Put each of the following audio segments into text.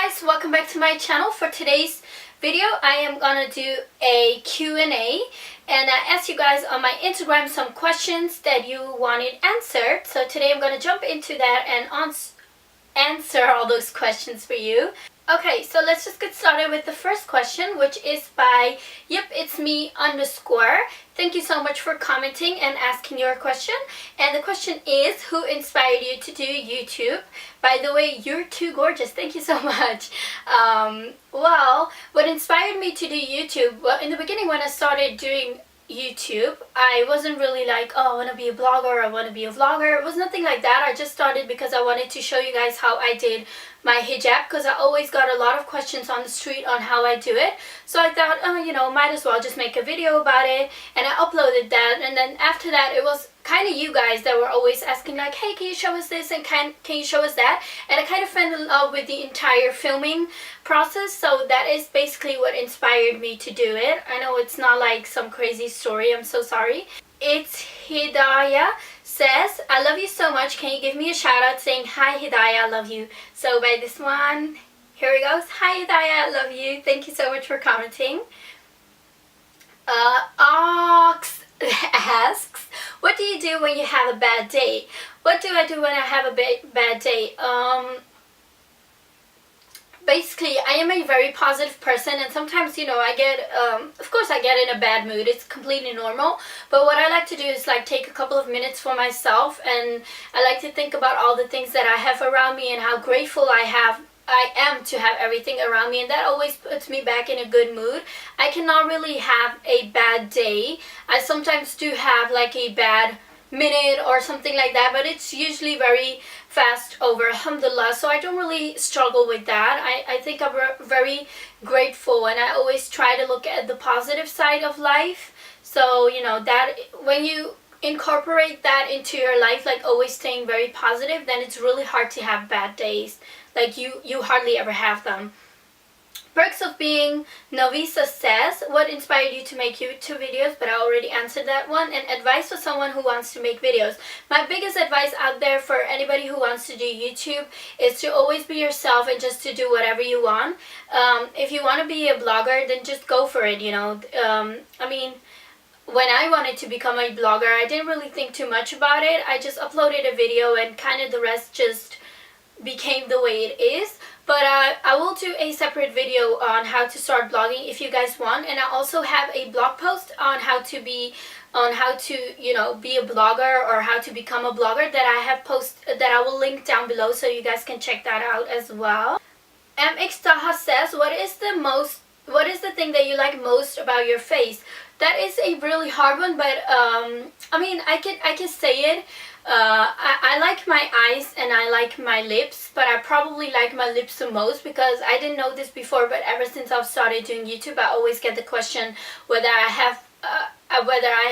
guys, welcome back to my channel. For today's video I am gonna do a Q&A, and I asked you guys on my Instagram some questions that you wanted answered. So today I'm gonna jump into that and answer all those questions for you. Okay, so let's just get started with the first question, which is by YepIt'sMe_. Thank you so much for commenting and asking your question. And the question is, who inspired you to do YouTube? By the way, you're too gorgeous. Thank you so much. Well, what inspired me to do YouTube? Well, in the beginning when I started doing YouTube, I wasn't really like, oh, I want to be a blogger, I want to be a vlogger. It was nothing like that. I just started because I wanted to show you guys how I did my hijab, because I always got a lot of questions on the street on how I do it. So I thought, oh, you know, might as well just make a video about it, and I uploaded that. And then after that, it was kind of you guys that were always asking like, hey, can you show us this and can you show us that? And I kind of fell in love with the entire filming process, so that is basically what inspired me to do it. I know it's not like some crazy story, I'm so sorry. It's Hidayah says, I love you so much, can you give me a shout out saying hi Hidayah, I love you. So by this one, here it goes. Hi Hidayah, I love you, thank you so much for commenting. Ox asks, what do you do when you have a bad day? What do I do when I have a bad day? Basically, I am a very positive person, and sometimes, you know, I get, of course I get in a bad mood. It's completely normal. But what I like to do is like take a couple of minutes for myself, and I like to think about all the things that I have around me and how grateful I am to have everything around me, and that always puts me back in a good mood. I cannot really have a bad day. I sometimes do have like a bad minute or something like that, but it's usually very fast over, alhamdulillah, so I don't really struggle with that. I think I'm very grateful, and I always try to look at the positive side of life. So, you know, that when you incorporate that into your life, like always staying very positive, then it's really hard to have bad days. Like you hardly ever have them. Perks of Being Novisa says, what inspired you to make YouTube videos? But I already answered that one. And advice for someone who wants to make videos. My biggest advice out there for anybody who wants to do YouTube is to always be yourself and just to do whatever you want. If you want to be a blogger, then just go for it, you know. I mean, when I wanted to become a blogger, I didn't really think too much about it. I just uploaded a video and kind of the rest just became the way it is. But I will do a separate video on how to start blogging if you guys want, and I also have a blog post on how to you know, be a blogger or how to become a blogger that I have that I will link down below, so you guys can check that out as well. MX Taha says, what is the thing that you like most about your face? That is a really hard one, but I mean, I can say it. I like my eyes and I like my lips, but I probably like my lips the most because I didn't know this before, but ever since I've started doing YouTube, I always get the question whether I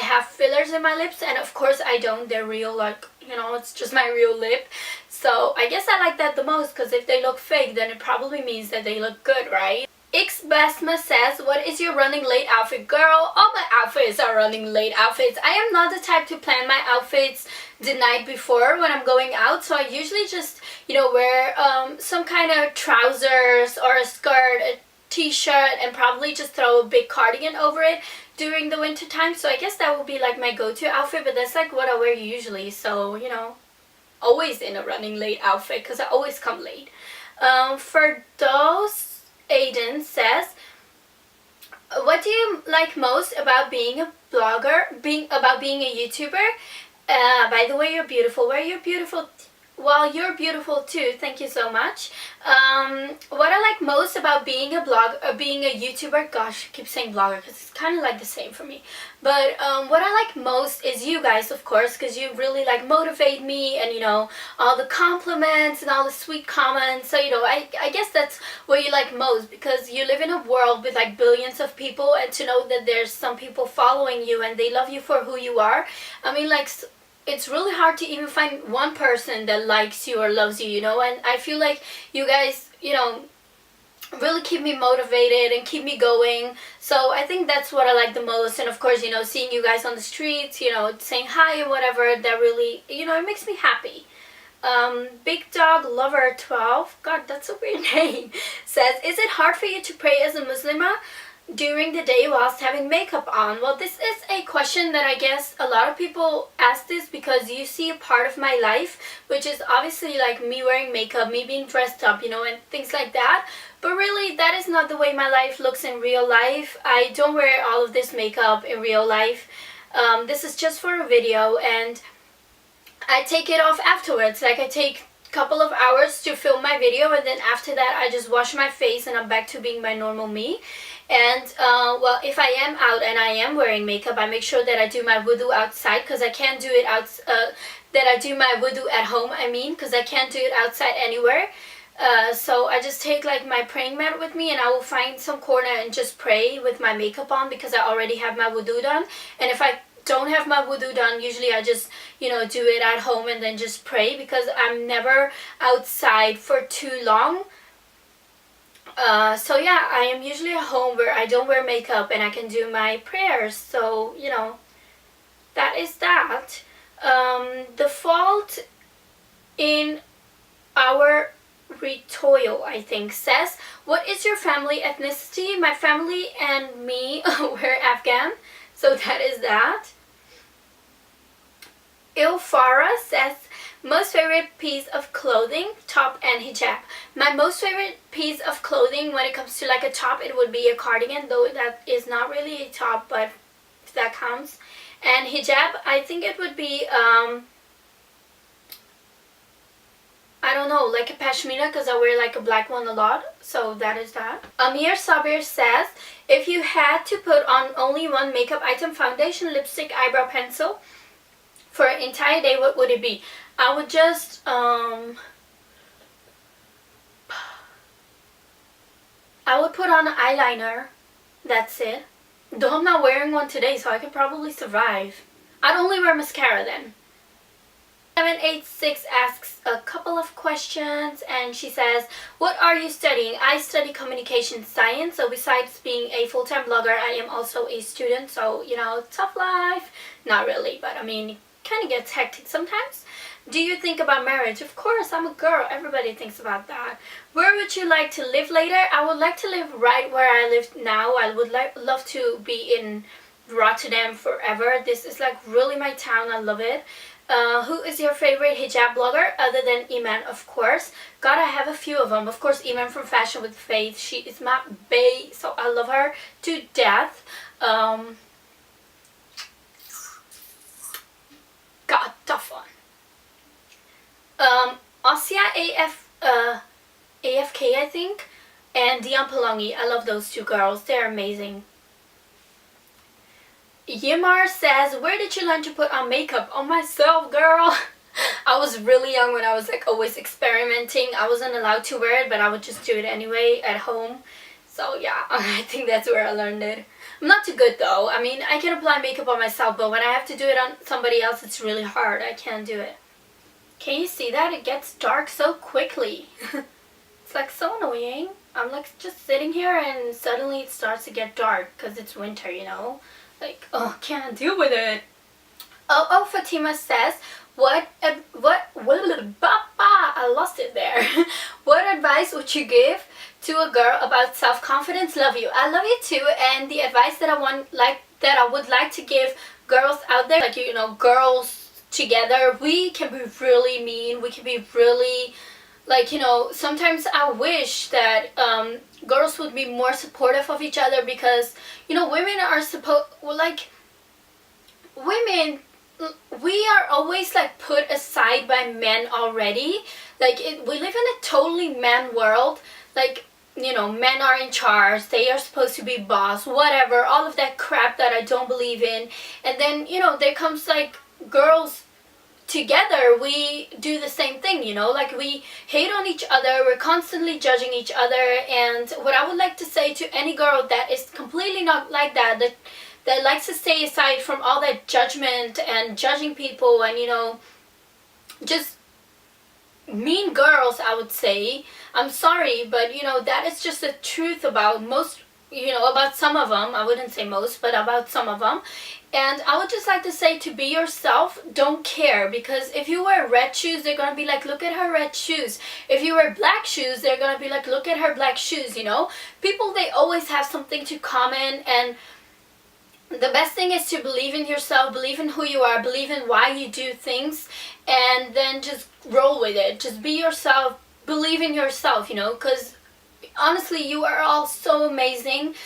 have fillers in my lips, and of course I don't. They're real, like, you know, it's just my real lip. So I guess I like that the most, because if they look fake, then it probably means that they look good, right? X Basma says, what is your running late outfit? Girl, all my outfits are running late outfits. I am not the type to plan my outfits the night before when I'm going out, so I usually just, you know, wear some kind of trousers or a skirt, a t-shirt, and probably just throw a big cardigan over it during the winter time. So I guess that would be like my go-to outfit, but that's like what I wear usually. So, you know, always in a running late outfit because I always come late. For those, Aiden says, what do you like most about being a blogger, about being a YouTuber? By the way, you're beautiful. Well, you're beautiful. Well, you're beautiful too. Thank you so much. What I like most about being a being a YouTuber, gosh, I keep saying blogger because it's kind of like the same for me. But what I like most is you guys, of course, because you really like motivate me, and you know, all the compliments and all the sweet comments. So, you know, I guess that's what you like most, because you live in a world with like billions of people, and to know that there's some people following you and they love you for who you are. I mean, like, it's really hard to even find one person that likes you or loves you, you know, and I feel like you guys, you know, really keep me motivated and keep me going. So I think that's what I like the most. And of course, you know, seeing you guys on the streets, you know, saying hi or whatever, that really, you know, it makes me happy. Big Dog Lover 12, God, that's a weird name, says, is it hard for you to pray as a Muslimah during the day whilst having makeup on? Well, this is a question that I guess a lot of people ask this because you see a part of my life, which is obviously like me wearing makeup, me being dressed up, you know, and things like that. But really, that is not the way my life looks in real life. I don't wear all of this makeup in real life. This is just for a video, and I take it off afterwards. Like, I take a couple of hours to film my video, and then after that I just wash my face and I'm back to being my normal me. And well, if I am out and I am wearing makeup, I make sure that I do my wudu outside, because I can't do it that I do my wudu at home, I mean, because I can't do it outside anywhere. So I just take like my praying mat with me, and I will find some corner and just pray with my makeup on, because I already have my wudu done. And if I don't have my wudu done, usually I just, you know, do it at home and then just pray, because I'm never outside for too long. So yeah, I am usually at home where I don't wear makeup and I can do my prayers. So, you know, that is that. The fault in our Retoil, I think, says, what is your family ethnicity? My family and me we're Afghan, so that is that. Ilfara says, most favorite piece of clothing, top and hijab. My most favorite piece of clothing when it comes to like a top, it would be a cardigan, though that is not really a top, but if that counts. And hijab, I think it would be I don't know, like a pashmina, because I wear like a black one a lot, so that is that. Amir Sabir says, if you had to put on only one makeup item, foundation, lipstick, eyebrow pencil, for an entire day, what would it be? I would just I would put on an eyeliner. That's it. Though I'm not wearing one today, so I could probably survive. I'd only wear mascara then. 786 asks a couple of questions, and she says, what are you studying? I study communication science, so besides being a full-time blogger, I am also a student, so, you know, tough life. Not really, but I mean, it kind of gets hectic sometimes. Do you think about marriage? Of course, I'm a girl. Everybody thinks about that. Where would you like to live later? I would like to live right where I live now. I would love to be in Rotterdam forever. This is like really my town. I love it. Who is your favorite hijab blogger other than Iman, of course? God, I have a few of them. Of course, Iman from Fashion with Faith. She is my bae, so I love her to death. God, tough one. Asia AFK, I think, and Dian Palangi. I love those two girls. They're amazing. Yimar says, where did you learn to put on makeup? On myself, girl. I was really young when I was like always experimenting. I wasn't allowed to wear it, but I would just do it anyway at home. So yeah, I think that's where I learned it. I'm not too good though. I mean, I can apply makeup on myself, but when I have to do it on somebody else, it's really hard. I can't do it. Can you see that? It gets dark so quickly. It's like so annoying. I'm like just sitting here and suddenly it starts to get dark because it's winter, you know? Like, oh, can't deal with it. Oh, Fatima says, I lost it there. What advice would you give to a girl about self-confidence? Love you. I love you too. And the advice that I would like to give girls out there, like, you know, girls together, we can be really mean. We can be really, like, you know, sometimes I wish that girls would be more supportive of each other, because, you know, women are women, we are always like put aside by men already. Like, we live in a totally man world. Like, you know, men are in charge, they are supposed to be boss, whatever, all of that crap that I don't believe in. And then, you know, there comes like girls together, we do the same thing, you know, like we hate on each other, we're constantly judging each other. And what I would like to say to any girl that is completely not like that likes to stay aside from all that judgment and judging people and, you know, just mean girls, I would say, I'm sorry, but, you know, that is just the truth about most you know, about some of them. I wouldn't say most, but about some of them. And I would just like to say, to be yourself, don't care, because if you wear red shoes, they're gonna be like, look at her red shoes. If you wear black shoes, they're gonna be like, look at her black shoes, you know. People, they always have something to comment, and the best thing is to believe in yourself, believe in who you are, believe in why you do things, and then just roll with it. Just be yourself, believe in yourself, you know, because honestly, you are all so amazing.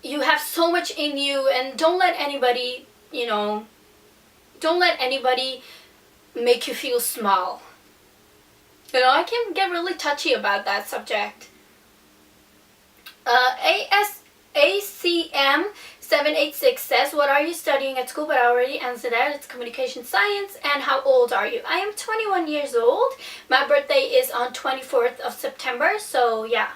You have so much in you, and don't let anybody, you know, don't let anybody make you feel small. You know, I can get really touchy about that subject. ACM786 says, what are you studying at school? But I already answered that. It's communication science. And how old are you? I am 21 years old. My birthday is on 24th of September. So yeah.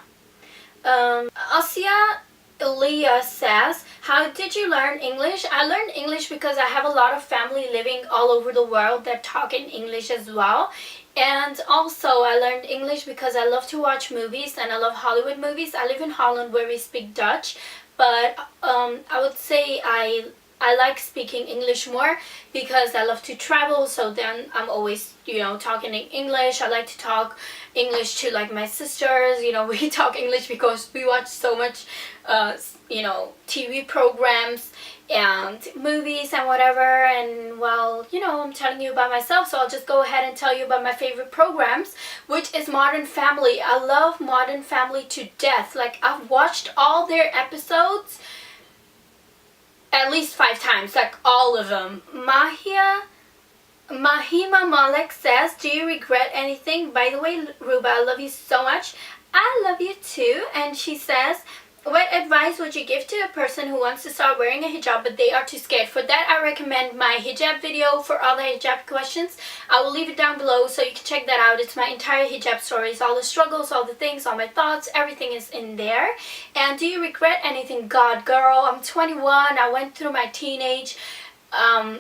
Asia Elia says, how did you learn English? I learned English because I have a lot of family living all over the world that talk in English as well. And also I learned English because I love to watch movies, and I love Hollywood movies. I live in Holland where we speak Dutch, but I would say I like speaking English more because I love to travel, so then I'm always, you know, talking in English. I like to talk English to like my sisters, you know, we talk English because we watch so much, you know, TV programs and movies and whatever. And well, you know, I'm telling you about myself, so I'll just go ahead and tell you about my favorite programs, which is Modern Family. I love Modern Family to death. Like, I've watched all their episodes at least 5 times, like all of them. Mahima Malek says, do you regret anything? By the way, Ruba, I love you so much. I love you too. And she says, what advice would you give to a person who wants to start wearing a hijab but they are too scared? For that, I recommend my hijab video for all the hijab questions. I will leave it down below so you can check that out. It's my entire hijab stories, all the struggles, all the things, all my thoughts, everything is in there. And do you regret anything? God, girl, I'm 21. I went through my teenage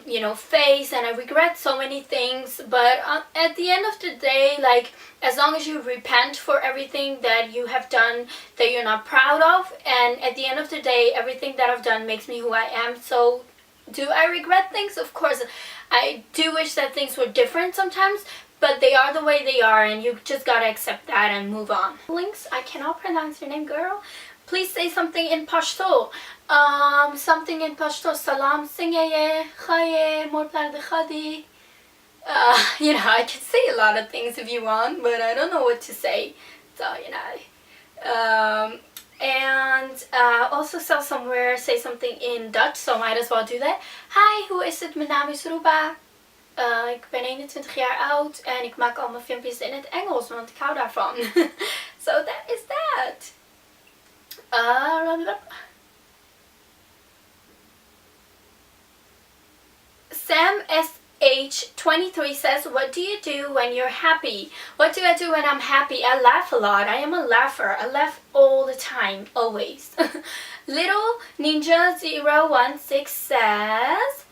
you know, phase, and I regret so many things, but at the end of the day, like, as long as you repent for everything that you have done that you're not proud of, and at the end of the day, everything that I've done makes me who I am. So do I regret things? Of course, I do wish that things were different sometimes, but they are the way they are, and you just gotta accept that and move on. Links, I cannot pronounce your name, girl. Please say something in Pashto. Something in Pashto. Salam singeye, khaye, mortarde khadi. You know, I could say a lot of things if you want, but I don't know what to say. So, you know. And also somewhere say something in Dutch, so might as well do that. Hi, hoe is het? Mijn naam is Ruba. Ik ben 21 jaar oud en ik maak al mijn filmpjes in het Engels, want ik hou daarvan. So that is that. Sam SH23 says, what do you do when you're happy? What do I do when I'm happy? I laugh a lot. I am a laugher. I laugh all the time, always. Little Ninja 016 says,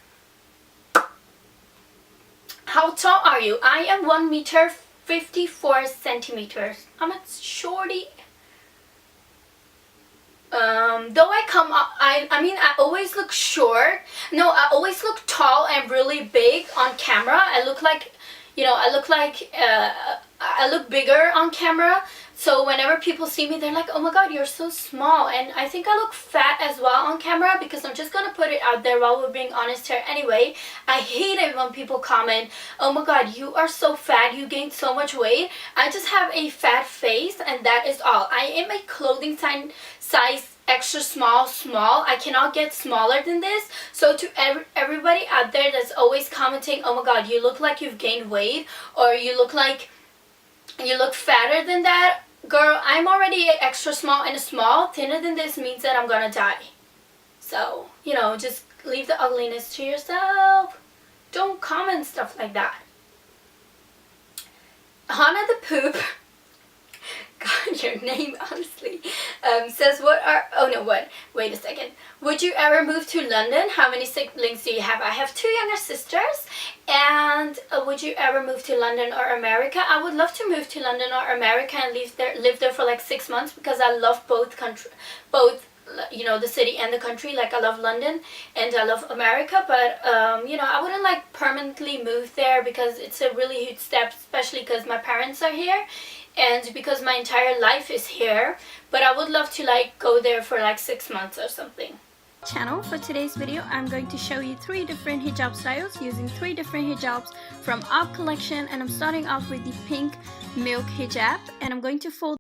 how tall are you? I am 1 meter 54 centimeters. I'm a shorty. Though I mean, I always look short. No, I always look tall and really big on camera. I look like, you know, I look bigger on camera. So whenever people see me, they're like, oh my god, you're so small. And I think I look fat as well on camera, because I'm just gonna put it out there while we're being honest here anyway. I hate it when people comment, oh my god, you are so fat, you gained so much weight. I just have a fat face, and that is all. I am a clothing size extra small. I cannot get smaller than this. So to everybody out there that's always commenting, oh my god, you look like you've gained weight, or you look fatter than that, girl, I'm already extra small, and a small thinner than this means that I'm gonna die. So, you know, just leave the ugliness to yourself. Don't comment stuff like that. Hannah the Poop, God, your name, honestly, says, wait a second. Would you ever move to London? How many siblings do you have? I have 2 younger sisters. And would you ever move to London or America? I would love to move to London or America and live there for like 6 months, because I love both you know, the city and the country. Like I love London and I love America, but you know, I wouldn't like permanently move there because it's a really huge step, especially because my parents are here and because my entire life is here. But I would love to like go there for like 6 months or something. Channel. For today's video, I'm going to show you 3 different hijab styles using 3 different hijabs from our collection, and I'm starting off with the pink milk hijab, and I'm going to fold